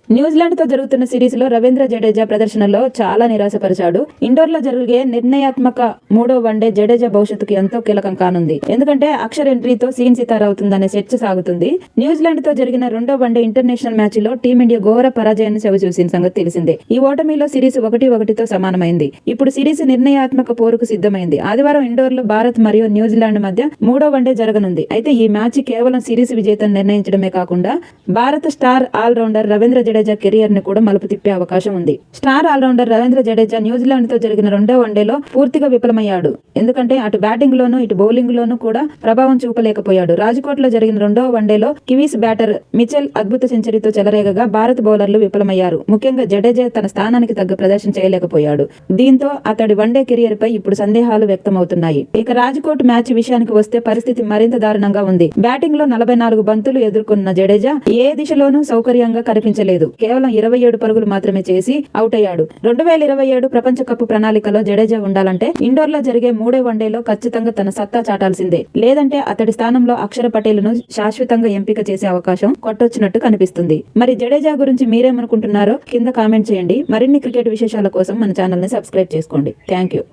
New Zealand తో జరుగుతున్న series లో రవీంద్ర జడేజా ప్రదర్శనలో చాలా నిరాశపరిచాడు. ఇండోర్ లో జరిగే నిర్ణయాత్మక మూడో వన్డే జడేజా భవిష్యత్తుకు ఎంతో కీలకం కానుంది. ఎందుకంటే అక్షర్ ఎంట్రీతో సీన్ సితారా అవుతుందనే చర్చ సాగుతుంది. న్యూజిలాండ్ తో జరిగిన రెండో వన్డే ఇంటర్నేషనల్ మ్యాచ్ లో టీమిండియా ఘోర పరాజయాన్ని చవిచూసిన సంగతి తెలిసిందే. ఈ ఓటమిలో సిరీస్ 1-1తో సమానమైంది. ఇప్పుడు సిరీస్ నిర్ణయాత్మక పోరుకు సిద్ధమైంది. ఆదివారం ఇండోర్ లో భారత్ మరియు న్యూజిలాండ్ మధ్య మూడో వన్డే జరగనుంది. అయితే ఈ మ్యాచ్ కేవలం సిరీస్ విజేతను నిర్ణయించడమే కాకుండా భారత star allrounder Ravindra Jadeja career ని కూడా మలుపు తిప్పే అవకాశం ఉంది. Star allrounder Ravindra Jadeja New Zealand తో జరిగిన రెండో వన్డేలో పూర్తిగా విఫలమయ్యాడు. ఎందుకంటే అటు బ్యాటింగ్ లోను ఇటు బౌలింగ్ లోను కూడా ప్రభావం చూపలేకపోయాడు. రాజ్కోట్ లో జరిగిన రెండో వన్డేలో కివీస్ బ్యాటర్ మిచెల్ అద్భుత సెంచరీతో చెలరేగగా భారత బౌలర్లు విఫలమయ్యారు. ముఖ్యంగా జడేజా తన స్థానానికి తగ్గ ప్రదర్శన చేయలేకపోయాడు. దీంతో అతడి వన్డే కెరియర్ పై ఇప్పుడు సందేహాలు వ్యక్తమవుతున్నాయి. ఇక రాజ్కోట్ మ్యాచ్ విషయానికి వస్తే పరిస్థితి మరింత దారుణంగా ఉంది. బ్యాటింగ్ లో 44 బంతులు ఎదుర్కొన్న జడేజా ఏ దిశలోనూ సౌకర్యంగా కనిపించలేదు. కేవలం 27 పరుగులు మాత్రమే చేసి అవుట్ అయ్యాడు. 2027 ప్రపంచ కప్ ప్రణాళికలో జడేజా ఉండాలంటే ఇండోర్ లో జరిగే మూడో వన్డేలో ఖచ్చితంగా తన సత్తా చాటాల్సిందే. లేదంటే అతడి స్థానంలో అక్షర్ పటేల్ ను శాశ్వతంగా ఎంపిక చేసే అవకాశం కొట్టొచ్చినట్టు కనిపిస్తుంది. మరి జడేజా గురించి మీరేమనుకుంటున్నారో కింద కామెంట్ చేయండి. మరిన్ని క్రికెట్ విశేషాల కోసం మన ఛానల్ ని సబ్స్క్రైబ్ చేసుకోండి. Thank you.